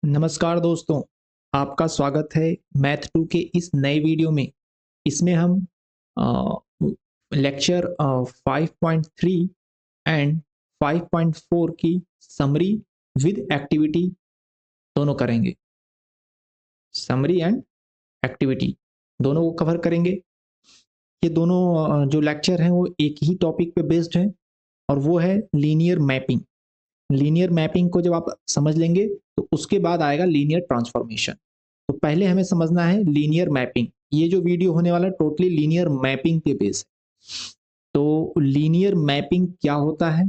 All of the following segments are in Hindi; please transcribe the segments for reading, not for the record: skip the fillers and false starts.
नमस्कार दोस्तों, आपका स्वागत है मैथ 2 के इस नए वीडियो में। इसमें हम लेक्चर 5.3 एंड 5.4 की समरी विद एक्टिविटी दोनों करेंगे। समरी एंड एक्टिविटी दोनों को कवर करेंगे। ये दोनों जो लेक्चर हैं वो एक ही टॉपिक पे बेस्ड हैं और वो है लीनियर मैपिंग। लीनियर मैपिंग को जब आप समझ लेंगे तो उसके बाद आएगा लीनियर ट्रांसफॉर्मेशन। तो पहले हमें समझना है लीनियर मैपिंग। ये जो वीडियो होने वाला है टोटली लीनियर मैपिंग पे बेस है। तो लीनियर मैपिंग क्या होता है?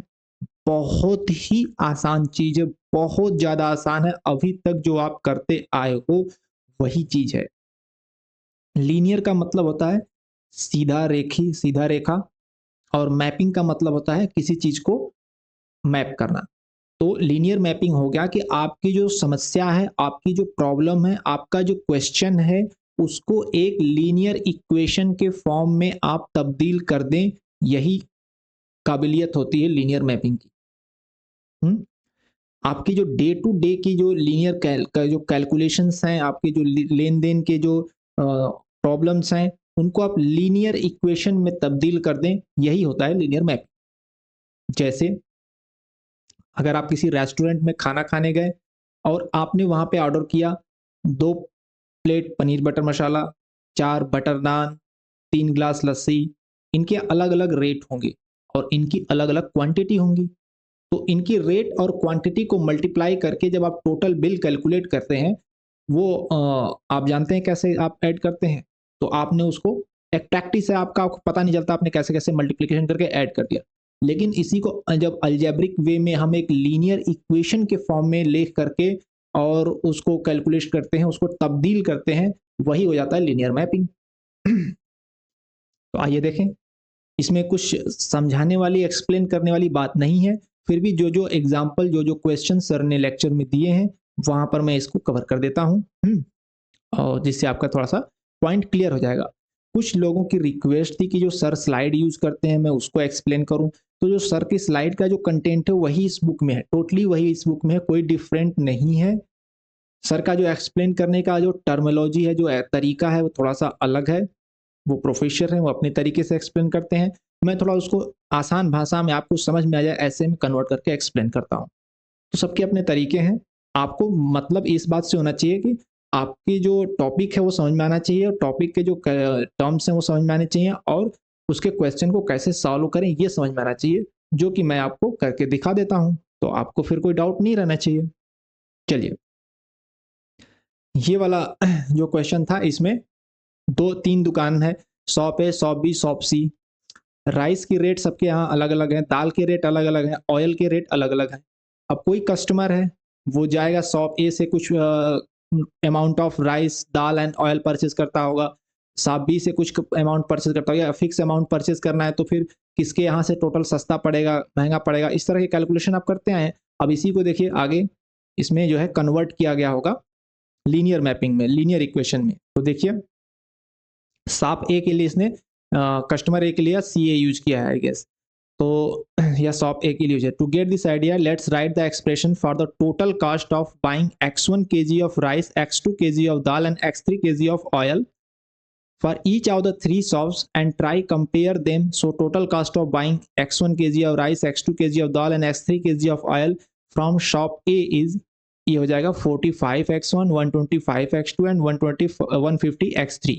बहुत ही आसान चीज है, बहुत ज्यादा आसान है। अभी तक जो आप करते आए हो वही चीज है। लीनियर का मतलब होता है सीधा रेखा, और मैपिंग का मतलब होता है किसी चीज को मैप करना। तो लीनियर मैपिंग हो गया कि आपकी जो समस्या है, आपकी जो प्रॉब्लम है, आपका जो क्वेश्चन है, उसको एक लीनियर इक्वेशन के फॉर्म में आप तब्दील कर दें। यही काबिलियत होती है लीनियर मैपिंग की। आपकी जो डे टू डे की जो लीनियर जो कैलकुलेशंस हैं, आपके जो लेन देन के जो प्रॉब्लम्स हैं, उनको आप लीनियर इक्वेशन में तब्दील कर दें। यही होता है लीनियर मैपिंग। जैसे अगर आप किसी रेस्टोरेंट में खाना खाने गए और आपने वहां पे ऑर्डर किया 2 प्लेट पनीर बटर मसाला, 4 बटर नान, 3 ग्लास लस्सी। इनके अलग अलग रेट होंगे और इनकी अलग अलग क्वांटिटी होंगी। तो इनकी रेट और क्वांटिटी को मल्टीप्लाई करके जब आप टोटल बिल कैलकुलेट करते हैं, वो आप जानते हैं कैसे आप ऐड करते हैं। तो आपने उसको एक प्रैक्टिस है आपको पता नहीं चलता आपने कैसे कैसे मल्टीप्लिकेशन करके ऐड कर दिया। लेकिन इसी को जब अलजेब्रिक वे में हम एक लीनियर इक्वेशन के फॉर्म में लिख करके और उसको कैलकुलेट करते हैं, उसको तब्दील करते हैं, वही हो जाता है लीनियर मैपिंग। तो आइए देखें, इसमें कुछ समझाने वाली एक्सप्लेन करने वाली बात नहीं है। फिर भी जो जो एग्जाम्पल जो जो क्वेश्चन सर ने लेक्चर में दिए हैं वहां पर मैं इसको कवर कर देता हूँ, और जिससे आपका थोड़ा सा पॉइंट क्लियर हो जाएगा। कुछ लोगों की रिक्वेस्ट थी कि जो सर स्लाइड यूज करते हैं मैं उसको एक्सप्लेन करूं। तो जो सर की स्लाइड का जो कंटेंट है वही इस बुक में है, टोटली वही इस बुक में है, कोई डिफरेंट नहीं है। सर का जो एक्सप्लेन करने का जो टर्मिनोलॉजी है, जो तरीका है, वो थोड़ा सा अलग है। वो प्रोफेसर हैं, वो अपने तरीके से एक्सप्लेन करते हैं। मैं थोड़ा उसको आसान भाषा में आपको समझ में आ जाए ऐसे में कन्वर्ट करके एक्सप्लेन करता हूँ। तो सबके अपने तरीके हैं। आपको मतलब इस बात से होना चाहिए कि आपकी जो टॉपिक है वो समझ में आना चाहिए, और टॉपिक के जो टर्म्स हैं वो समझ में आने चाहिए, और उसके क्वेश्चन को कैसे सॉल्व करें ये समझ में आना चाहिए, जो कि मैं आपको करके दिखा देता हूँ। तो आपको फिर कोई डाउट नहीं रहना चाहिए। चलिए, ये वाला जो क्वेश्चन था, इसमें 2-3 दुकान है, shop A, shop B, shop C. Rice की रेट सबके यहाँ अलग अलग है, दाल के रेट अलग अलग है, ऑयल के रेट अलग अलग है। अब कोई कस्टमर है, वो जाएगा शॉप ए से कुछ amount of rice, dal and oil purchase करता होगा, शॉप बी से कुछ अमाउंट परचेज करता होगा, या फिक्स अमाउंट परचेज करना है तो फिर किसके यहाँ से टोटल सस्ता पड़ेगा, महंगा पड़ेगा, इस तरह की कैलकुलेशन आप करते आए हैं। अब इसी को देखिए आगे, इसमें जो है कन्वर्ट किया गया होगा लीनियर मैपिंग में, लीनियर इक्वेशन में। तो देखिए, शॉप ए के लिए इसने कस्टमर ए के लिए सी ए यूज किया है आई गेस। तो या शॉप ए के लिए यूज है। To get this idea let's write the expression for the total cost of buying x1 kg of rice, x2 kg of dal and x3 kg of oil for each of the three shops and try compare them. So total cost of buying x1 kg of rice, x2 kg of dal and x3 kg of oil from shop A is, ये हो जाएगा 45x1, 125x2 एंड 150x3।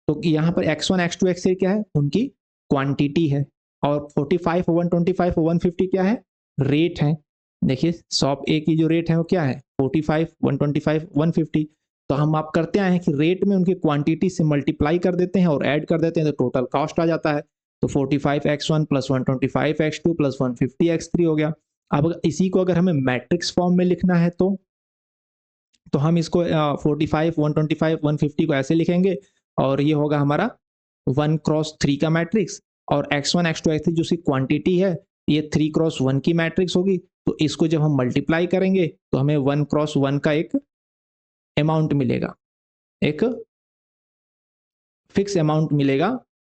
तो यहाँ पर x1 x2 x3 क्या है, उनकी क्वांटिटी है, और 45, 125 150 क्या है, रेट है। देखिए शॉप ए की जो रेट है वो क्या है, 45, 125 150। तो हम आप करते आए हैं कि रेट में उनकी क्वांटिटी से मल्टीप्लाई कर देते हैं और ऐड कर देते हैं, तो टोटल कॉस्ट आ जाता है। तो 45x1 plus 125x2 plus 150x3 हो गया। अब इसी को अगर हमें मैट्रिक्स फॉर्म में लिखना है तो हम इसको 45, 125, 150 को ऐसे लिखेंगे, और ये होगा हमारा 1x3 का मैट्रिक्स, और x1 x2 x3 जो सी क्वांटिटी है ये 3x1 की मैट्रिक्स होगी। तो इसको जब हम मल्टीप्लाई करेंगे तो हमें 1x1 का एक अमाउंट मिलेगा, एक फिक्स अमाउंट मिलेगा,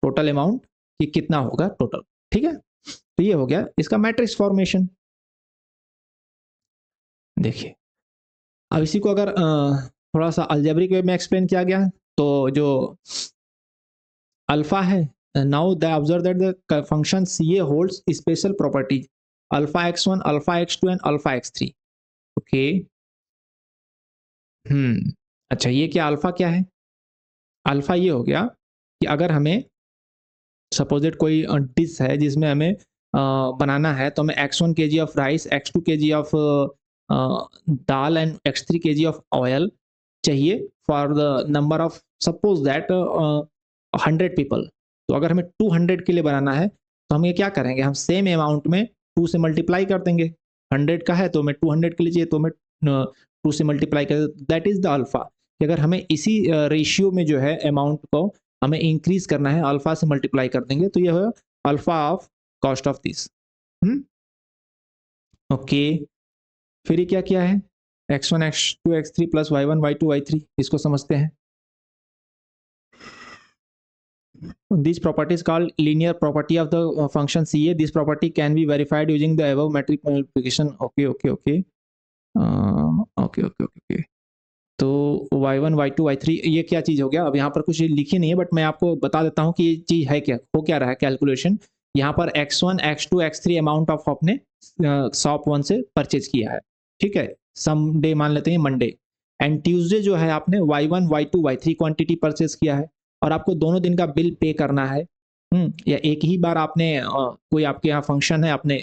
टोटल अमाउंट कि कितना होगा टोटल। ठीक है, तो ये हो गया इसका मैट्रिक्स फॉर्मेशन। देखिए अब इसी को अगर थोड़ा सा अलजेब्रिक वे में एक्सप्लेन किया गया है, तो जो अल्फा है, now the observe that the function C A holds special properties alpha x1, alpha x2 and alpha x3। Okay, अच्छा ये क्या अल्फा क्या है? अल्फा ये हो गया कि अगर हमें सपोजिट कोई डिश है जिसमें हमें बनाना है, तो हमें x1 kg of rice, x2 kg of dal and x3 kg of oil चाहिए for the number of suppose that 100 people. तो अगर हमें 200 के लिए बनाना है तो हम ये क्या करेंगे, हम सेम अमाउंट में 2 से मल्टीप्लाई कर देंगे। 100 का है तो हमें 200 के लिए चाहिए, तो हमें 2 से मल्टीप्लाई कर, दैट इज द अल्फा। कि अगर हमें इसी रेशियो में जो है अमाउंट को हमें इंक्रीज करना है, अल्फा से मल्टीप्लाई कर देंगे, तो ये होगा alpha of cost of this. Okay, फिर ये क्या किया है, x1 x2 x3 plus y1 y2 y3, इसको समझते हैं। This property is called linear property of the function CA. This property can be verified using the above metric multiplication. Okay, okay, okay. Okay, okay, okay, okay. तो y1 y2 y3 ये क्या चीज़ हो गया? अब यहाँ पर कुछ लिखी नहीं है, बट मैं आपको बता देता हूँ कि ये चीज़ है क्या, हो क्या रहा है कैलकुलेशन। यहाँ पर x1 x2 x3 amount of आपने शॉप 1 से परचेज किया है, ठीक है। सम डे मान लेते हैं मंडे, एंड ट्यूसडे जो है आपने y1 y2 y3 quantity purchase किया है, और आपको दोनों दिन का बिल पे करना है। या एक ही बार आपने कोई आपके यहाँ फंक्शन है, आपने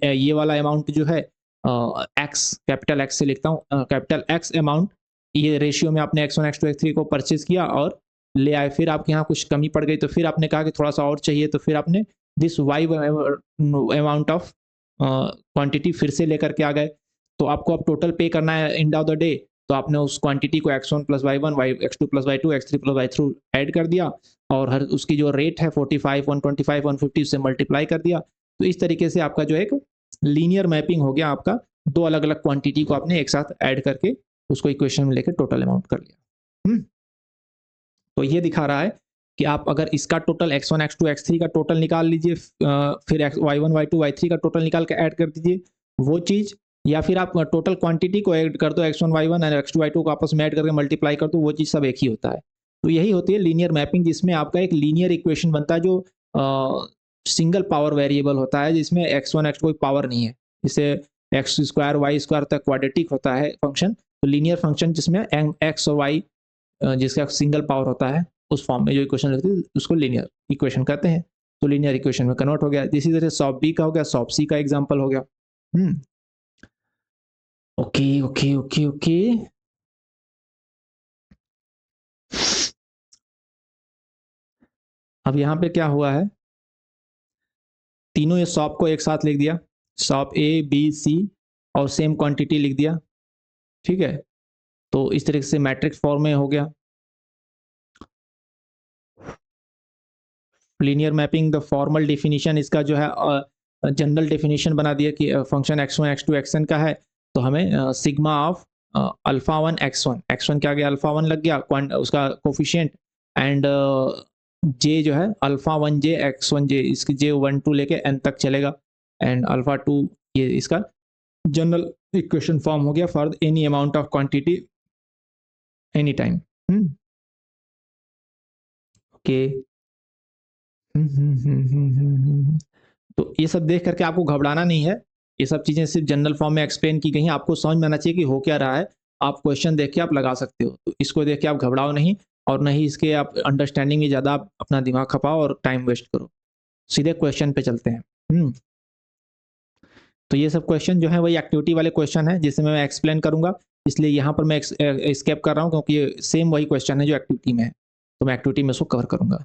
ये वाला अमाउंट जो है एक्स, कैपिटल एक्स से लिखता हूँ, कैपिटल एक्स अमाउंट, ये रेशियो में आपने x1 x2 x3 को परचेज किया और ले आए। फिर आपके यहाँ कुछ कमी पड़ गई तो फिर आपने कहा कि थोड़ा सा और चाहिए, तो फिर आपने this y amount of quantity फिर से लेकर के आ गए। तो आपको अब टोटल पे करना है एंड ऑफ द डे, तो आपने उस क्वांटिटी को x1 plus y1 x2 plus y2 x3 plus y3 add कर दिया, और हर उसकी जो रेट है 45 125 150 से मल्टीप्लाई कर दिया। तो इस तरीके से आपका जो एक लीनियर मैपिंग हो गया, आपका दो अलग अलग क्वांटिटी को आपने एक साथ ऐड करके उसको इक्वेशन में लेकर टोटल अमाउंट कर लिया। तो ये दिखा रहा है कि आप अगर इसका टोटल x1 x2 x3 का टोटल निकाल लीजिए, फिर y1 y2 y3 का टोटल निकाल के ऐड कर दीजिए वो चीज़, या फिर आप टोटल क्वांटिटी को ऐड कर दो, x1 y1 और x2 y2 को आपस में ऐड करके मल्टीप्लाई कर दो, वो चीज़ सब एक ही होता है। तो यही होती है लीनियर मैपिंग, जिसमें आपका एक लीनियर इक्वेशन बनता है जो सिंगल पावर वेरिएबल होता है, जिसमें x1 x2 कोई पावर नहीं है। जिसे एक्स स्क्वायर वाई स्क्वायर तक क्वाड्रेटिक होता है फंक्शन, तो लीनियर फंक्शन जिसमें एक्स और वाई जिसका सिंगल पावर होता है, उस फॉर्म में जो इक्वेशन लगती है उसको लीनियर इक्वेशन कहते हैं। तो लीनियर इक्वेशन में कन्वर्ट हो गया। इसी तरह सॉप बी का हो गया, सॉप सी का एग्जांपल हो गया। Okay okay okay okay. अब यहाँ पे क्या हुआ है, तीनों ये सॉप को एक साथ लिख दिया, सॉप ए बी सी, और सेम क्वांटिटी लिख दिया, ठीक है। तो इस तरीके से मैट्रिक्स फॉर्म में हो गया। Linear mapping the formal definition इसका जो है जनरल डेफिनेशन बना दिया कि फंक्शन x1 x2 xn का है, तो हमें सिग्मा ऑफ अल्फा 1 x1 क्या गया, अल्फा 1 लग गया उसका कोफिशिएंट, एंड जे जो है अल्फा 1 जे x1 जे, इसकी जे 1 2 लेके n तक चलेगा, एंड अल्फा 2 ये इसका जनरल इक्वेशन फॉर्म हो गया for any amount of quantity any time. Okay, तो ये सब देख करके आपको घबराना नहीं है, ये सब चीज़ें सिर्फ जनरल फॉर्म में एक्सप्लेन की गई हैं, आपको समझ में आना चाहिए कि हो क्या रहा है। आप क्वेश्चन देख के आप लगा सकते हो, तो इसको देख के आप घबराओ नहीं, और नहीं इसके आप अंडरस्टैंडिंग में ज़्यादा आप अपना दिमाग खपाओ और टाइम वेस्ट करो। सीधे क्वेश्चन पे चलते हैं। तो ये सब क्वेश्चन जो है वही एक्टिविटी वाले क्वेश्चन है जिसे मैं एक्सप्लेन करूंगा, इसलिए यहाँ पर मैं स्केप कर रहा हूँ क्योंकि ये सेम वही क्वेश्चन है जो एक्टिविटी में है, तो मैं एक्टिविटी में उसको कवर करूंगा।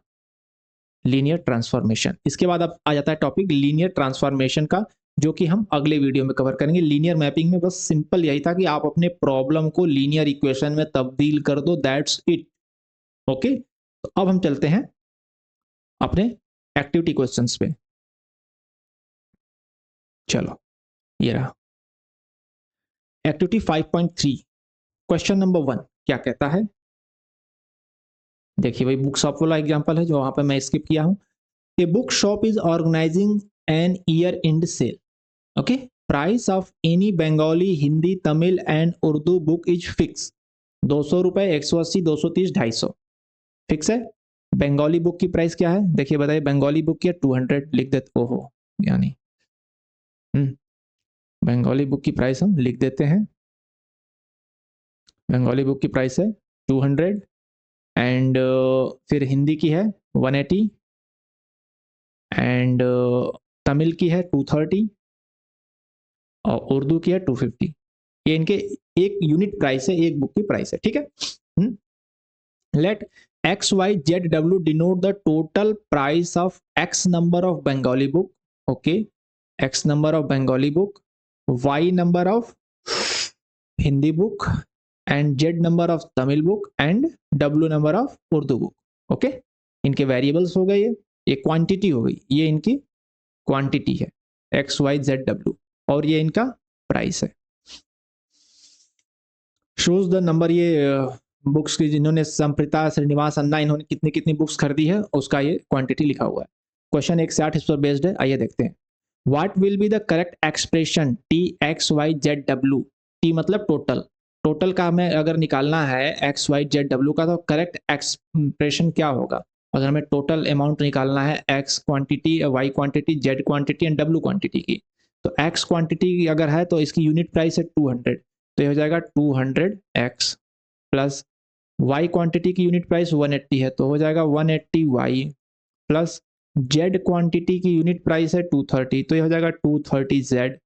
लीनियर ट्रांसफॉर्मेशन, इसके बाद अब आ जाता है टॉपिक लीनियर ट्रांसफॉर्मेशन का, जो कि हम अगले वीडियो में कवर करेंगे। लीनियर मैपिंग में बस सिंपल यही था कि आप अपने प्रॉब्लम को लीनियर इक्वेशन में तब्दील कर दो, दैट्स इट। ओके, तो अब हम चलते हैं अपने एक्टिविटी क्वेश्चंस पे। चलो ये रहा एक्टिविटी 5.3, क्वेश्चन नंबर 1 क्या कहता है, देखिए भाई बुक शॉप वाला एग्जांपल है जो वहां पे मैं स्किप किया हूं। A book shop is organising an year end sale. Okay, price of any Bengali, Hindi, Tamil and Urdu book is fix. 200 रुपए, 180, 230, 250 फिक्स है। बंगाली बुक की प्राइस क्या है देखिए, बताइए। बंगाली बुक की 200 लिख देते, ओहो यानी बंगाली बुक की प्राइस हम लिख देते हैं। बंगाली बुक की प्राइस है 200 एंड फिर हिंदी की है 180 एंड तमिल की है 230 और उर्दू की है 250। ये इनके एक यूनिट प्राइस है, एक बुक की प्राइस है, ठीक है। Late x y z W denote the total price of x number of Bengali book, okay, x number of Bengali book, Y number of Hindi book and Z number of Tamil book and W number of Urdu book, okay. इनके वेरिएबल्स हो गए, ये क्वांटिटी हो गई, ये इनकी क्वांटिटी है एक्स वाई जेड डब्ल्यू, और ये इनका प्राइस है। शोज द नंबर, ये बुक्स की जिन्होंने संप्रीता, श्रीनिवास, अन्ना, इन्होंने कितनी कितनी बुक्स खरीदी है उसका ये क्वांटिटी लिखा हुआ है। क्वेश्चन 160 इस पर बेस्ड है, आइए देखते हैं। What will be the correct expression T x y z डब्ल्यू। टी मतलब टोटल, टोटल का हमें अगर निकालना है एक्स वाई जेड डब्ल्यू का, तो करेक्ट एक्सप्रेशन क्या होगा अगर हमें टोटल अमाउंट निकालना है, x quantity, y quantity, z quantity and डब्ल्यू क्वांटिटी की। तो एक्स क्वांटिटी अगर है तो इसकी यूनिट प्राइस है 200, तो ये हो जाएगा 200 एक्स प्लस वाई क्वांटिटी की यूनिट प्राइस 180 है तो हो जाएगा 180 वाई प्लस जेड क्वांटिटी की यूनिट प्राइस है 230 तो ये हो जाएगा 230 जेड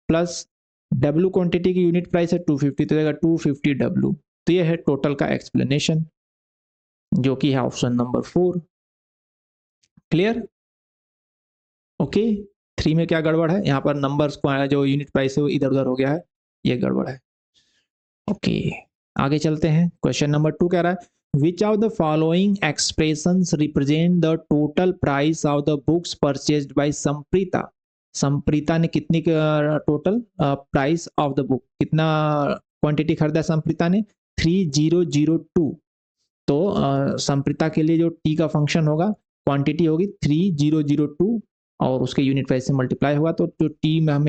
प्लस डब्ल्यू क्वांटिटी की यूनिट प्राइस है 250 तो हो जाएगा 250 डब्ल्यू। तो ये है टोटल का एक्सप्लेनेशन, जो कि है ऑप्शन नंबर 4। क्लियर? ओके। 3 में क्या गड़बड़ है, यहाँ पर नंबर्स को जो यूनिट प्राइस है वो इधर उधर हो गया है, ये गड़बड़ है। ओके, आगे चलते हैं। क्वेश्चन नंबर 2 कह रहा है which of the following expressions represent the total price of the books purchased by Sampreeta. Sampreeta ने कितनी total price of the book, कितना क्वांटिटी खरीदा संप्रीता ने, 3002। तो संप्रीता के लिए जो टी का फंक्शन होगा, क्वांटिटी होगी 3002 और उसके यूनिट प्राइस से मल्टीप्लाई होगा, तो जो टी में हम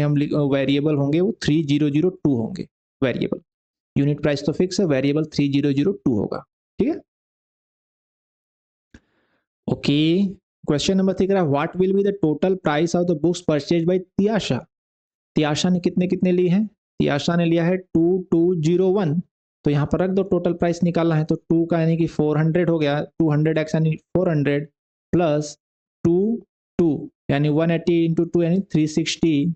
वेरिएबल होंगे वो 3002 होंगे वेरिएबल। यूनिट प्राइस तो फिक्स है, वेरिएबल 3002 होगा, ठीक है। ओके, क्वेश्चन नंबर 3 कह रहा है what will be the total price of the books purchase bye Tiyasha. Tiyasha ने कितने कितने लिए हैं, तियाशा ने लिया है 2201, तो यहाँ पर रख दो, टोटल प्राइस निकालना है तो 2 का यानी कि 400 हो गया, 200 एक्स यानी 400 प्लस 2 यानी 180 इंटू 2 यानी 360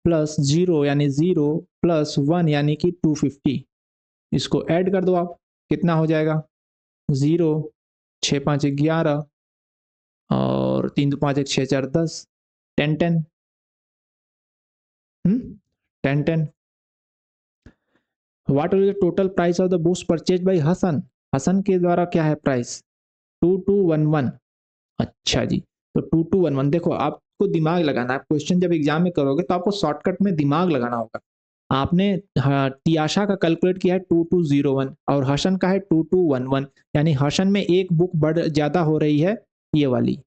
प्लस 0 यानी 0 प्लस 1 यानी कि 250। इसको ऐड कर दो आप, कितना हो जाएगा, 0, 6 5 11 और 3 2 5 1 6 4 10, 10 10 10 10। What will the total price of the books purchase by Hasan. Hasan के द्वारा क्या है प्राइस, 2211। अच्छा जी, तो 2211 देखो, आपको दिमाग लगाना है, क्वेश्चन जब एग्जाम में करोगे तो आपको शॉर्टकट में दिमाग लगाना होगा। आपने तियाशा का कैलकुलेट किया है 2201 और हसन का है 2211, यानी हसन में एक बुक बढ़ ज्यादा हो रही है, ये वाली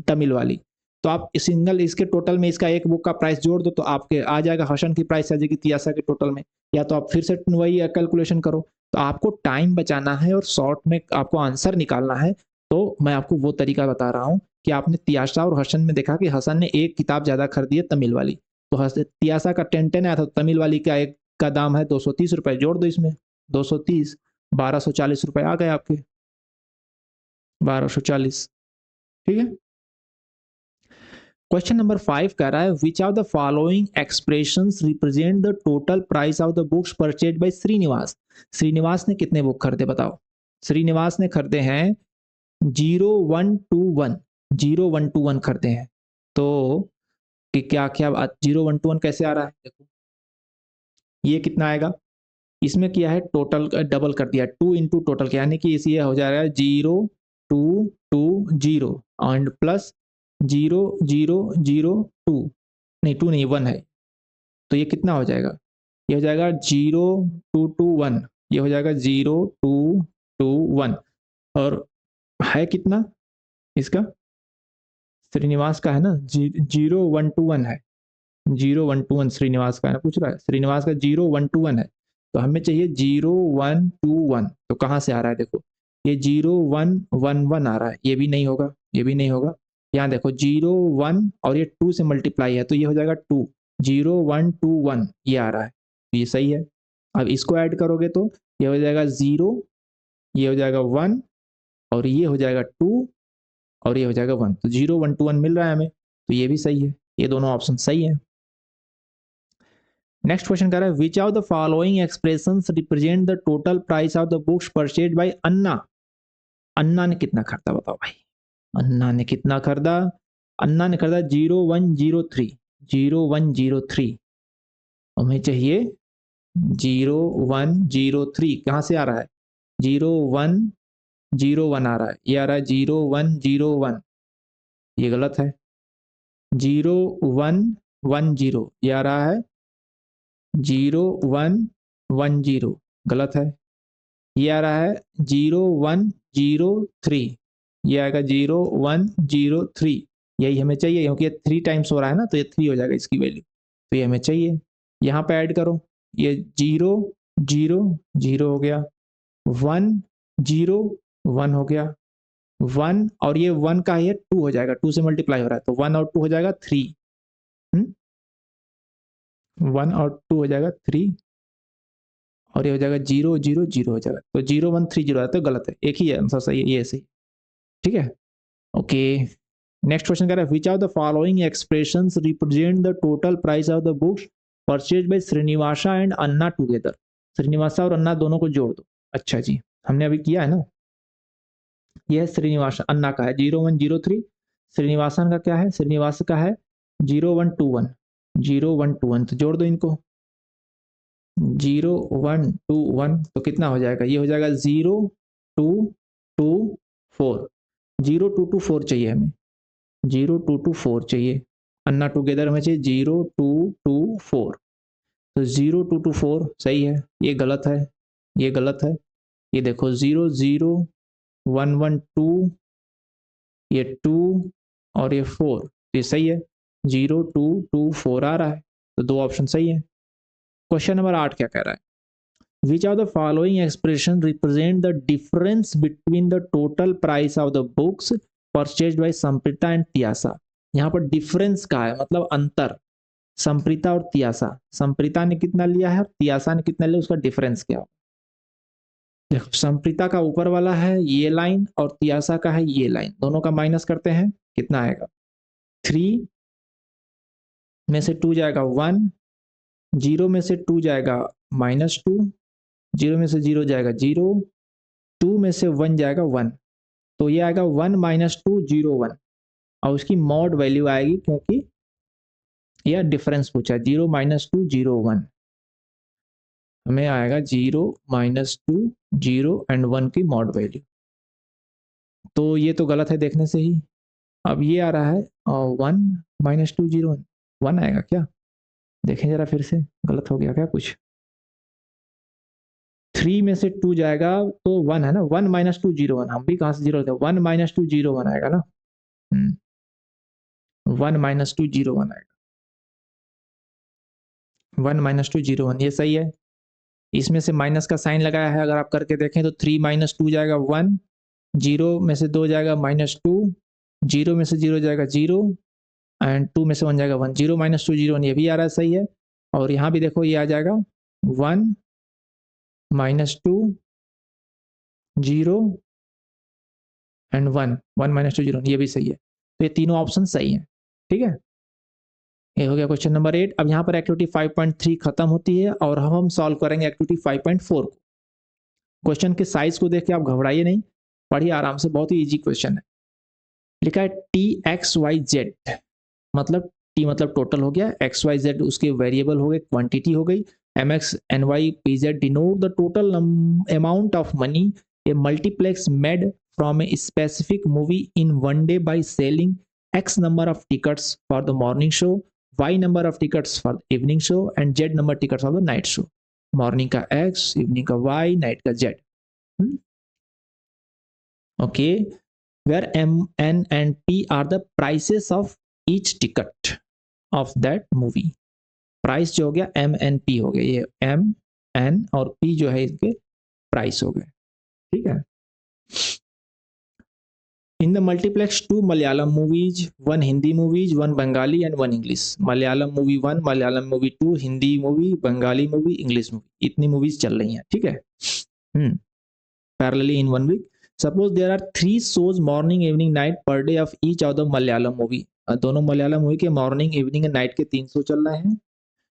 तमिल वाली। तो आप सिंगल इसके टोटल में इसका एक बुक का प्राइस जोड़ दो तो आपके आ जाएगा, हसन की प्राइस आ जाएगी तियाशा के टोटल में, या तो आप फिर से वही कैलकुलेशन करो। तो आपको टाइम बचाना है और शॉर्ट में आपको आंसर निकालना है, तो मैं आपको वो तरीका बता रहा हूँ कि आपने तियाशा और हसन में देखा कि हसन ने एक किताब ज्यादा खरीदी है तमिल वाली, तो तियाशा का 10 10 आया था, तमिल वाली का एक का दाम है 230 रुपए, जोड़ दो इसमें 230, 1240 रुपए आ गए आपके, 1240, ठीक है। क्वेश्चन नंबर 5 कह रहा है which of the following expressions represent the total price of the books purchase by Srinivas. Srinivas ने कितने बुक खरीदे बताओ। श्रीनिवास ने खरीदे हैं 0121, 0121 खरीदे हैं। तो कि क्या क्या 0121 कैसे आ रहा है, देखो ये कितना आएगा, इसमें किया है टोटल डबल कर दिया, 2 इंटू टोटल क्या, यानी कि इसे हो जाएगा 0220 एंड प्लस 0002, नहीं 2 नहीं 1 है, तो ये कितना हो जाएगा, ये हो जाएगा 0221, ये हो जाएगा 0221 और है कितना इसका, श्रीनिवास का है ना 0121 है, 0121 श्रीनिवास का है, पूछ रहा है श्रीनिवास का 0121 है, तो हमें चाहिए 0121। तो कहाँ से आ रहा है देखो, ये 0111 आ रहा है, ये भी नहीं होगा, ये भी नहीं होगा। यहाँ देखो 01 और ये 2 से मल्टीप्लाई है तो ये हो जाएगा 2, 0121 ये आ रहा है, तो ये सही है। अब इसको ऐड करोगे तो ये हो जाएगा 0, ये हो जाएगा 1 और ये हो जाएगा 2 और ये हो जाएगा 1, तो 0121 मिल रहा है हमें, तो ये भी सही है, ये दोनों ऑप्शन सही है। नेक्स्ट क्वेश्चन कह रहा है which of the following expressions represent the total price of the books purchased by Anna. Anna ने कितना खरीदा बताओ भाई, अन्ना ने कितना खरीदा, अन्ना ने खरीदा 0103, 0103, हमें चाहिए 0103, कहाँ से आ रहा है 0101 आ रहा है, ये आ रहा है 0101, ये गलत है। 0110 ये आ रहा है 0110, गलत है। ये आ रहा है 0103, ये आएगा 0103, यही हमें चाहिए क्योंकि ये 3 टाइम्स हो रहा है ना, तो ये 3 हो जाएगा इसकी वैल्यू, तो ये हमें चाहिए। यहाँ पे ऐड करो, ये 000 हो गया, 101 हो गया, 1 और ये 1 का ये 2 हो जाएगा, 2 से मल्टीप्लाई हो रहा है तो 1 और 2 हो जाएगा 3, 1 और 2 हो जाएगा 3 और ये हो जाएगा 000 हो जाएगा, तो 0130 है, तो गलत है, एक ही आंसर सही है, ये सही, ठीक है। ओके, नेक्स्ट क्वेश्चन कह रहा है which of the following expressions represent the total price of the books purchase bye Srinivasa and Anna together. Srinivasa और अन्ना दोनों को जोड़ दो। अच्छा जी, हमने अभी किया है ना, यह श्रीनिवासा अन्ना का है 0103, श्रीनिवासन का क्या है, श्रीनिवास का है 0121, 0121, तो जोड़ दो इनको 0121, तो कितना हो जाएगा, ये हो जाएगा 0224, 0224 चाहिए हमें, 0224 चाहिए, अन्ना टुगेदर में चाहिए 0224, तो 0224 सही है, ये गलत है, ये गलत है, ये देखो 00112, ये 2 और ये 4, ये सही है, 0224 आ रहा है, तो 2 ऑप्शन सही है। क्वेश्चन नंबर 8 क्या कह रहा है Which of the following expression represent the difference between the total price of the books purchased by Samprita and Tyasa। यहाँ पर डिफरेंस का है मतलब अंतर, संप्रीता और तियासा, संप्रीता ने कितना लिया है और तियासा ने कितना लिया, उसका डिफरेंस क्या हो। देखो संप्रीता का ऊपर वाला है ये लाइन और तियासा का है ये लाइन, दोनों का माइनस करते हैं, कितना आएगा 3 में से 2 जाएगा 1, 0 में से 2 जाएगा -2, 0 में से 0 जाएगा 0, 2 में से 1 जाएगा 1, तो ये आएगा 1 - 2 0 1 और उसकी मॉड वैल्यू आएगी क्योंकि यह डिफरेंस पूछा 0 - 2 0 1, हमें आएगा 0 - 2 0 एंड 1 की मॉड वैल्यू, तो ये तो गलत है देखने से ही। अब ये आ रहा है 1 - 2 0 1 आएगा क्या, देखें जरा फिर से, गलत हो गया क्या कुछ, 3 में से 2 जाएगा तो 1 है ना, 1 - 2 0 1, हम भी कहाँ से 0 थे, 1 - 2 0 1 आएगा ना, 1 - 2 0 1 आएगा, 1 - 2 0 1, ये सही है। इसमें से माइनस का साइन लगाया है, अगर आप करके देखें तो 3 - 2 जाएगा 1, 0 में से 2 जाएगा -2, 0 में से 0 जाएगा 0 एंड 2 में से 1 जाएगा 1, 0 - 2 0 1, ये भी आ रहा है सही है। और यहाँ भी देखो ये आ जाएगा 1 - 2 0 एंड 1, 1 - 2 0 ये भी सही है, तो ये तीनों ऑप्शन सही है, ठीक है। ये हो गया क्वेश्चन नंबर 8। अब यहाँ पर एक्टिविटी 5.3 खत्म होती है और हम सॉल्व करेंगे एक्टिविटी 5.4 को। क्वेश्चन के साइज को देख के आप घबराइए नहीं, पढ़िए आराम से, बहुत ही इजी क्वेश्चन है। लिखा है TXYZ, मतलब T मतलब टोटल हो गया, XYZ उसके वेरिएबल हो गए, क्वांटिटी हो गई, MX NY PZ denote the total amount of money A multiplex made from a specific movie in one day by selling X number of tickets for the morning show, Y number of tickets for the evening show and Z number tickets for the night show। Morning का X, इवनिंग का Y, नाइट का Z। Okay, where M, N and P are the prices of each ticket। Of that movie. Price जो हो गया MNP हो गया, ये MN और P जो है इसके प्राइस हो गए, ठीक है। In the multiplex 2 Malayalam movies, 1 Hindi movies, 1 Bengali and 1 English. Malayalam movie 1, Malayalam movie 2, Hindi movie, Bengali movie, English movie, इतनी मूवीज चल रही हैं, ठीक है। Parallelly in 1 week. Suppose there are 3 shows morning evening night per day of each of the Malayalam movie. दोनों मलयालम मूवी के मॉर्निंग इवनिंग एंड नाइट के 3 शो चल रहे हैं।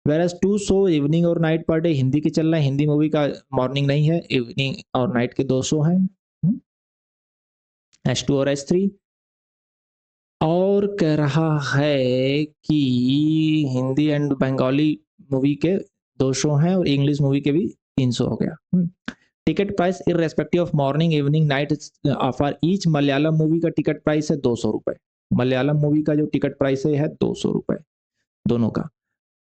वेरएज 2 शो इवनिंग और नाइट पर डे हिंदी के चल रहे हैं, हिंदी मूवी का मॉर्निंग नहीं है, इवनिंग और नाइट के 2 शो हैं, H2 और H3। और कह रहा है कि हिंदी एंड बंगाली मूवी के 2 शो हैं और इंग्लिश मूवी के भी 3 शो हो गया। Ticket price irrespective of morning evening night for each Malayalam movie का टिकट प्राइस है 200 रुपए। मलयालम मूवी का जो टिकट प्राइस है 200 रुपए दोनों का।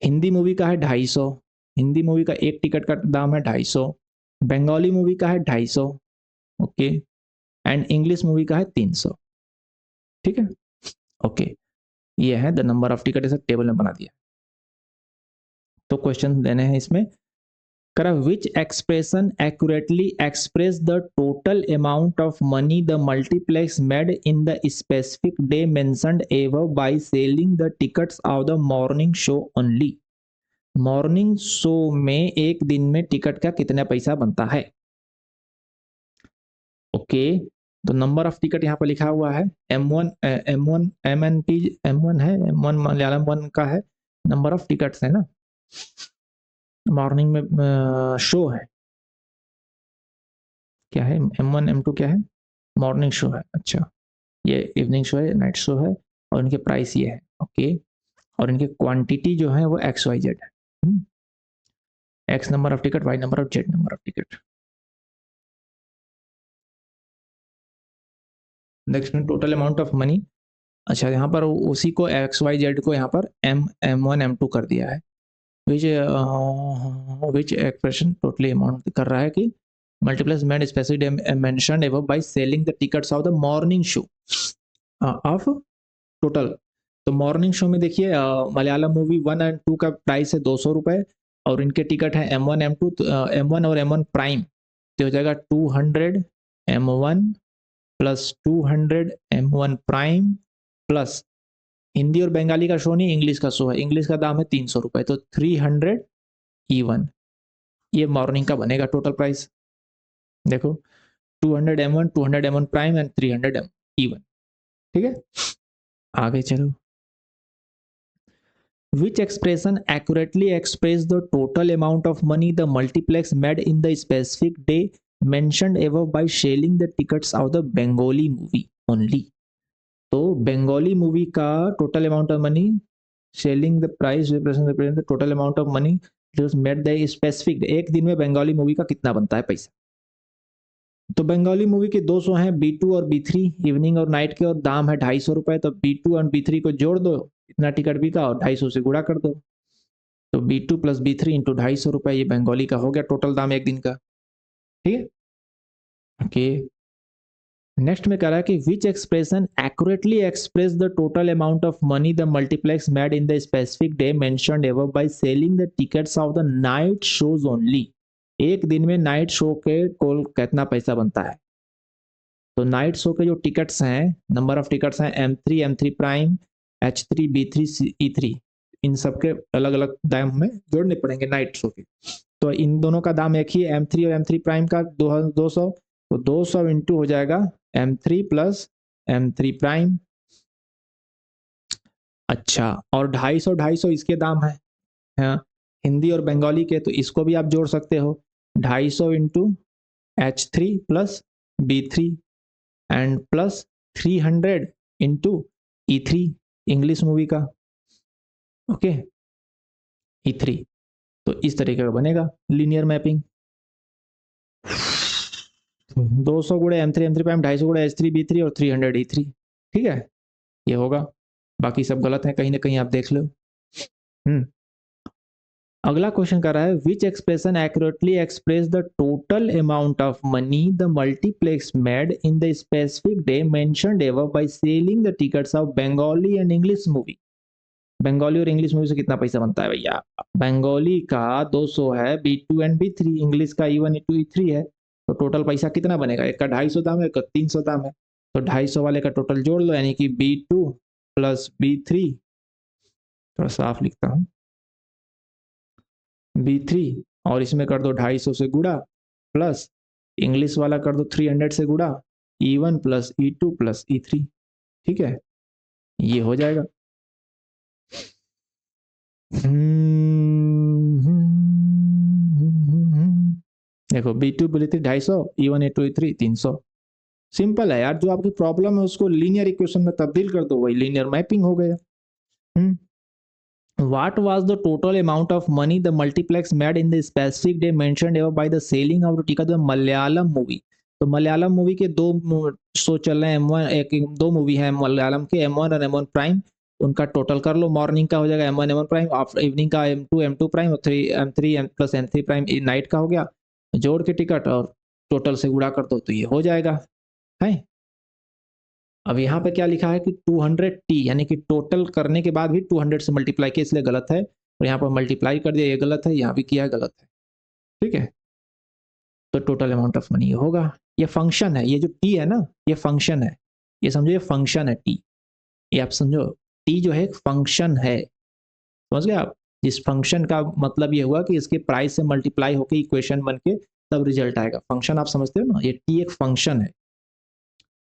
हिंदी मूवी का है 250, हिंदी मूवी का एक टिकट का दाम है 250, बंगाली मूवी का है 250, ओके, एंड इंग्लिश मूवी का है 300, ठीक है, ओके। ये है द नंबर ऑफ टिकट, ऐसा टेबल में बना दिया। तो क्वेश्चन देने हैं इसमें, करा which expression accurately express the total amount of money the multiplex made in the specific day mentioned above by selling the tickets of the morning show only. Morning show में एक दिन में टिकट का कितना पैसा बनता है, ओके। तो नंबर ऑफ टिकट यहाँ पर लिखा हुआ है M1 MNP M1 है, M1 मलयालम 1 का है, नंबर ऑफ टिकट्स है ना, मॉर्निंग में शो है, क्या है M1 M2 क्या है, मॉर्निंग शो है, अच्छा, ये इवनिंग शो है, नाइट शो है, और इनके प्राइस ये है, ओके। और इनके क्वांटिटी जो है वो XYZ है, X number of ticket, Y number of, Z number of ticket. Next में टोटल अमाउंट ऑफ मनी, अच्छा यहाँ पर उसी को XYZ को यहाँ पर M1 M2 कर दिया है, विच एक्सप्रेशन टोटली अमाउंट कर रहा है कि multiplex made specific mentioned above by selling the tickets of the morning show off total. तो मॉर्निंग शो में देखिए मलयालम मूवी 1 और 2 का प्राइस है 200 रुपए और इनके टिकट है M1 M2, M1 और M1 प्राइम, तो हो जाएगा 200 M1 plus 200 M1 prime plus Hindi और बंगाली का शो नहीं, इंग्लिश का शो है, इंग्लिश का दाम है 300 रुपए, तो 300 E1, ये मॉर्निंग का बनेगा टोटल प्राइस। देखो 200 M1, 200 M1 prime and 300 E1, ठीक है। आगे चलो, which expression accurately express the total amount of money the multiplex made in the specific day mentioned above by selling the tickets of the Bengali movie only। तो बंगाली मूवी का total amount of money, selling the price represent the total amount of money made the specific, एक दिन में बंगाली मूवी का कितना बनता है पैसा। तो बंगाली मूवी के 200 हैं B2 और B3 इवनिंग और नाइट के, और दाम है 250 रुपए, तो B2 और B3 को जोड़ दो, इतना टिकट भी का और 250 से गुणा कर दो, तो B2 प्लस B3 इंटू 250 रुपए, ये बंगाली का हो गया टोटल दाम एक दिन का, ठीक है, ओके। नेक्स्ट में कह रहा है कि which expression accurately express the total amount of money the multiplex made in the specific day mentioned above by selling the tickets of the night shows only. एक दिन में नाइट शो के कुल कितना पैसा बनता है। तो नाइट शो के जो टिकट्स हैं, नंबर ऑफ टिकट्स हैं M3 M3 prime H3 B3 E3, इन सब के अलग अलग दाम हमें जोड़ने पड़ेंगे नाइट शो के। तो इन दोनों का दाम एक ही है, M3 और M3 प्राइम का 200, तो 200 इंटू हो जाएगा M3 प्लस M3 प्राइम, अच्छा, और 250 इसके दाम है, हाँ, हिंदी और बंगाली के, तो इसको भी आप जोड़ सकते हो, 250 into H3 plus B3 and plus 300 into E3 English movie का, ओके, E3। तो इस तरीके का बनेगा लीनियर मैपिंग, 200 गुणे M3 M3 प्राइम, 250 गुणे H3 B3 और 300 E3, ठीक है, ये होगा। बाकी सब गलत है, कहीं ना कहीं आप देख लो। अगला क्वेश्चन कर रहा है which expression accurately express the total amount of money the multiplex made in the specific day mentioned above by selling the tickets of Bengali and English movie. Bengali और इंग्लिश मूवी से कितना पैसा बनता है भैया? बंगाली का 200 है B2 एंड B3, इंग्लिश का E1 E2 E3 है, तो टोटल पैसा कितना बनेगा? एक का 250 दाम है, एक का 300 दाम है, तो 250 वाले का टोटल जोड़ लो, यानी कि B2 प्लस B3, थोड़ा साफ लिखता हूँ, B3 और इसमें कर दो 250 से गुड़ा, प्लस इंग्लिश वाला कर दो 300 से गुड़ा, E1 plus E2 plus E3, ठीक है, ये हो जाएगा। देखो B2 B3 250, E1 E2 E3 300, simple है यार। जो आपकी प्रॉब्लम है उसको लीनियर इक्वेशन में तब्दील कर दो, वही लीनियर मैपिंग हो गया। What was the total amount of money the multiplex made in the specific day mentioned above by the selling of टिका तो मलयालम मूवी। तो मलयालम मूवी के दो शो चल रहे हैं, M1 दो मूवी है मलयालम के, M1 और M1 प्राइम, उनका टोटल कर लो। मॉर्निंग का हो जाएगा M1 M1 prime, after evening का M2 M2 प्राइम और 3 M3 M plus M3 prime night का हो गया, जोड़ के टिकट और टोटल से गुणा कर दो तो ये हो जाएगा है। अब यहाँ पे क्या लिखा है कि 200T, यानी कि टोटल करने के बाद भी 200 से मल्टीप्लाई किया, इसलिए गलत है, और यहाँ पर मल्टीप्लाई कर दिया, ये गलत है, यहाँ भी किया है, गलत है, ठीक है। तो टोटल अमाउंट ऑफ मनी होगा, ये फंक्शन है, ये जो टी है ना, ये फंक्शन है, ये समझो, ये फंक्शन है टी, ये आप समझो, टी जो है एक फंक्शन है, समझ गए आप। इस फंक्शन का मतलब ये हुआ कि इसके प्राइस से मल्टीप्लाई होकर इक्वेशन बन के तब रिजल्ट आएगा। फंक्शन आप समझते हो ना, ये टी एक फंक्शन है,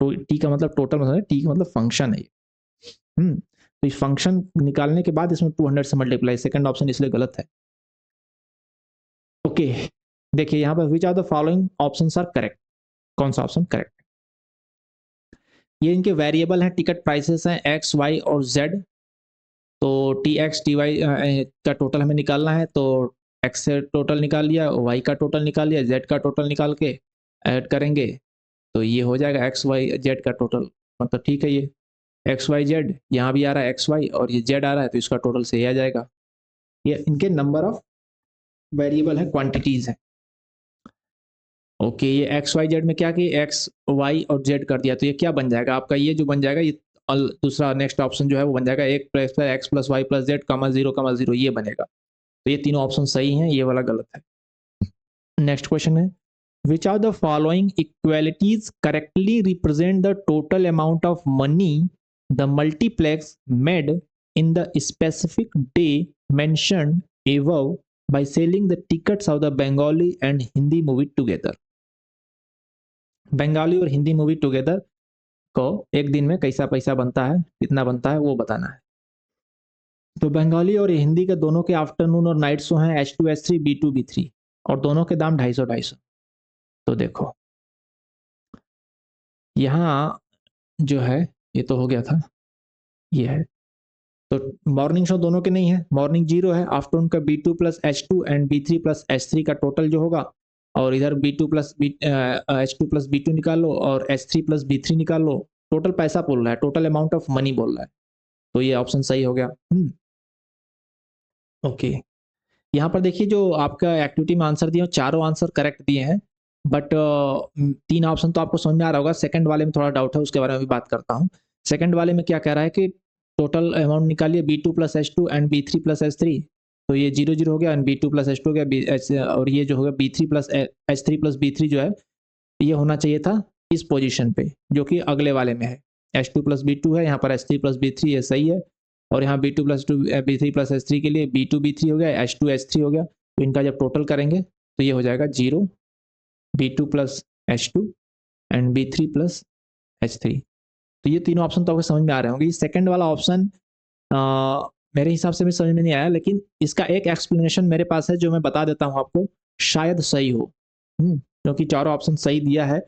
तो टी का मतलब टोटल मतलब है, टी का मतलब फंक्शन है ये। तो इस फंक्शन निकालने के बाद इसमें 200 से मल्टीप्लाई, सेकंड ऑप्शन इसलिए गलत है। ओके, देखिए यहाँ पर which are the following options are correct, कौन सा ऑप्शन करेक्ट? ये इनके वेरिएबल हैं, टिकट प्राइसेस हैं एक्स वाई और जेड, तो टी एक्स टी वाई का टोटल हमें निकालना है, तो एक्स से टोटल निकाल लिया, वाई का टोटल निकाल लिया, जेड का टोटल निकाल के ऐड करेंगे तो ये हो जाएगा एक्स वाई जेड का टोटल, मतलब ठीक है, ये एक्स वाई जेड यहाँ भी आ रहा है एक्स वाई, और ये जेड आ रहा है, तो इसका टोटल सही आ जाएगा। ये इनके नंबर ऑफ वेरिएबल है, क्वांटिटीज है। ओके, ये एक्स वाई जेड में क्या कि एक्स वाई और जेड कर दिया, तो ये क्या बन जाएगा आपका? ये जो बन जाएगा, ये दूसरा नेक्स्ट ऑप्शन जो है वो बन जाएगा एक plus x plus y plus z comma zero, ये बनेगा। तो ये तीनों ऑप्शन सही हैं, ये वाला गलत है। नेक्स्ट क्वेश्चन है, which are the following equalities correctly represent the total amount of money the multiplex made in the specific day mentioned above by selling the tickets of the Bengali and Hindi movie together? Bengali और हिंदी मूवी टुगेदर को एक दिन में कैसा पैसा बनता है, कितना बनता है, वो बताना है। तो बंगाली और हिंदी के दोनों के आफ्टरनून और नाइट शो हैं H2 H3 B2 B3, और दोनों के दाम 250 तो देखो यहाँ जो है, ये तो हो गया था, ये है, तो मॉर्निंग शो दोनों के नहीं है, मॉर्निंग 0 है, आफ्टरनून का B2 plus H2 and B3 plus H3 का टोटल जो होगा, और इधर B2 plus H2 plus B2 निकाल लो और H3 प्लस B3 निकाल लो, टोटल पैसा बोल रहा है, टोटल अमाउंट ऑफ मनी बोल रहा है, तो ये ऑप्शन सही हो गया। ओके, यहाँ पर देखिए जो आपका एक्टिविटी में आंसर दिए, चारों आंसर करेक्ट दिए हैं, बट 3 ऑप्शन तो आपको समझ में आ रहा होगा, सेकंड वाले में थोड़ा डाउट है, उसके बारे में भी बात करता हूँ। सेकंड वाले में क्या कह रहा है कि टोटल अमाउंट निकालिए B2 plus H2 and B3 plus H3, तो ये 0 हो गया, एंड B2 प्लस H2 हो गया, और ये जो होगा B3 plus H3 plus B3 जो है, ये होना चाहिए था इस पोजीशन पे, जो कि अगले वाले में है, H2 प्लस B2 है, यहाँ पर H3 प्लस B3, ये सही है, और यहाँ B2 plus B3 plus H3 के लिए B2 B3 हो गया, H2 H3 हो गया, तो इनका जब टोटल करेंगे तो ये हो जाएगा 0 B2 plus H2 and B3 plus H3। तो ये तीनों ऑप्शन तो आपको समझ में आ रहे होंगे। सेकंड वाला ऑप्शन मेरे हिसाब से भी समझ में नहीं आया, लेकिन इसका एक एक्सप्लेनेशन मेरे पास है जो मैं बता देता हूँ आपको, शायद सही हो, क्योंकि चारों ऑप्शन सही दिया है,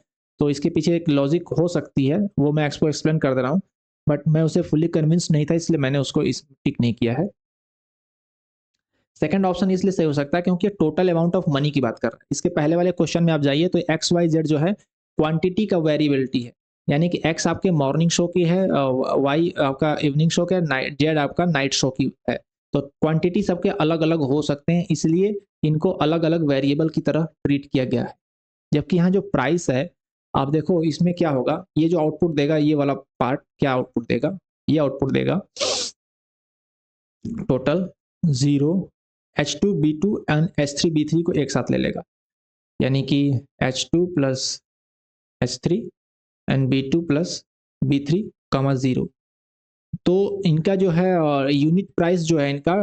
तो इसके पीछे एक लॉजिक हो सकती है, वो मैं आपको एक्सप्लेन कर दे रहा हूँ, बट मैं उसे फुली कन्विंस नहीं था, इसलिए मैंने उसको इस टिक नहीं किया है। सेकंड ऑप्शन इसलिए सही हो सकता है क्योंकि टोटल अमाउंट ऑफ मनी की बात कर रहा है। इसके पहले वाले क्वेश्चन में आप जाइए तो एक्स वाई जेड जो है क्वांटिटी का वेरिएबिलिटी है, यानी कि एक्स आपके मॉर्निंग शो की है, वाई आपका इवनिंग शो का है, जेड आपका नाइट शो की है, तो क्वांटिटी सबके अलग अलग हो सकते हैं, इसलिए इनको अलग अलग वेरिएबल की तरह ट्रीट किया गया है। जबकि यहाँ जो प्राइस है, आप देखो इसमें क्या होगा, ये जो आउटपुट देगा, ये वाला पार्ट क्या आउटपुट देगा, ये आउटपुट देगा टोटल 0 H2B2 एंड H3B3 को एक साथ ले लेगा, यानी कि H2 plus H3 and B2 plus B3 कमा 0। तो इनका जो है यूनिट प्राइस जो है इनका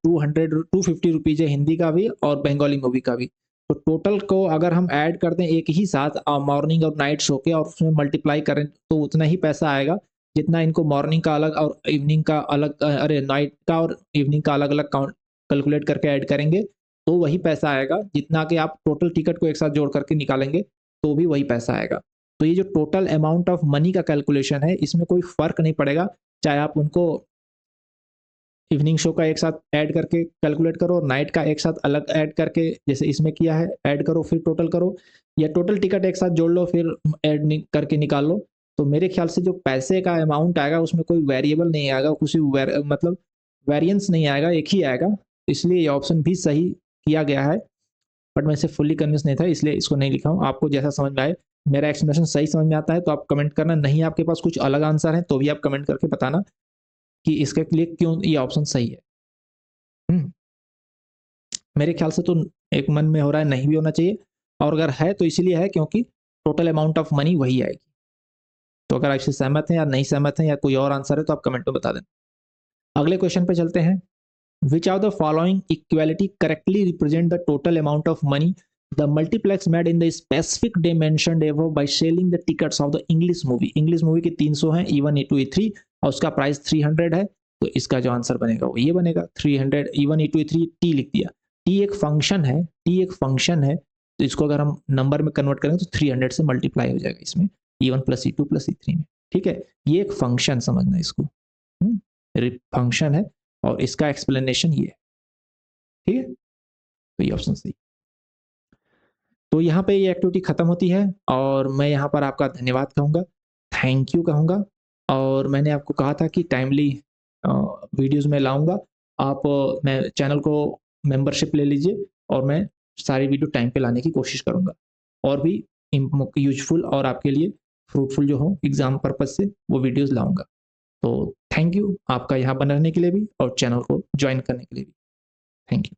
250 रुपीज़ है, हिंदी का भी और बंगाली मूवी का भी। तो टोटल को अगर हम ऐड कर दें एक ही साथ मॉर्निंग और नाइट शो के, और उसमें मल्टीप्लाई करें तो उतना ही पैसा आएगा जितना इनको मॉर्निंग का अलग और इवनिंग का अलग, अरे नाइट का और इवनिंग का अलग अलग काउंट कैलकुलेट करके ऐड करेंगे तो वही पैसा आएगा जितना कि आप टोटल टिकट को एक साथ जोड़ करके निकालेंगे तो भी वही पैसा आएगा। तो ये जो टोटल अमाउंट ऑफ मनी का कैलकुलेशन है इसमें कोई फर्क नहीं पड़ेगा, चाहे आप उनको इवनिंग शो का एक साथ ऐड करके कैलकुलेट करो और नाइट का एक साथ अलग ऐड करके जैसे इसमें किया है ऐड करो फिर टोटल करो, या टोटल टिकट एक साथ जोड़ लो फिर ऐड करके निकाल लो। तो मेरे ख्याल से जो पैसे का अमाउंट आएगा उसमें कोई वेरिएबल नहीं आएगा, कुछ मतलब वेरिएंस नहीं आएगा, एक ही आएगा। इसलिए ये ऑप्शन भी सही किया गया है, बट मैं इसे फुल्ली कन्विंस नहीं था इसलिए इसको नहीं लिखा हूँ। आपको जैसा समझ में आए, मेरा एक्सप्लेनेशन सही समझ में आता है तो आप कमेंट करना, नहीं आपके पास कुछ अलग आंसर है तो भी आप कमेंट करके बताना कि इसके लिए क्यों ये ऑप्शन सही है। मेरे ख्याल से तो एक मन में हो रहा है नहीं भी होना चाहिए, और अगर है तो इसीलिए है क्योंकि टोटल अमाउंट ऑफ मनी वही आएगी। तो अगर आप इससे सहमत हैं या नहीं सहमत हैं या कोई और आंसर है तो आप कमेंट में बता देना। अगले क्वेश्चन पे चलते हैं। Which of the following equality correctly represent the total amount of money the multiplex made in the specific day mentioned above by selling the tickets of the English movie? English movie के 300 हैं, E1 E2 E3 और उसका प्राइस 300 है। तो इसका जो आंसर बनेगा वो ये बनेगा 300, E1 E2 E3 T लिख दिया। T एक फंक्शन है, T एक फंक्शन है, तो इसको अगर हम नंबर में कन्वर्ट करेंगे तो 300 से मल्टीप्लाई हो जाएगा इसमें E1 plus E2 plus E3 में। ठीक है, ये एक फंक्शन समझना इसको, फंक्शन है और इसका एक्सप्लेनेशन ये है। ठीक है, तो ये ऑप्शन सही। तो यहाँ पे ये एक्टिविटी खत्म होती है और मैं यहाँ पर आपका धन्यवाद कहूँगा, थैंक यू कहूँगा। और मैंने आपको कहा था कि टाइमली वीडियोस में लाऊंगा, आप मैं चैनल को मेंबरशिप ले लीजिए और मैं सारी वीडियो टाइम पे लाने की कोशिश करूँगा और भी यूजफुल और आपके लिए फ्रूटफुल जो हो एग्जाम पर्पज से वो वीडियोस लाऊंगा। तो थैंक यू आपका यहाँ बने रहने के लिए भी और चैनल को ज्वाइन करने के लिए भी। Thank you.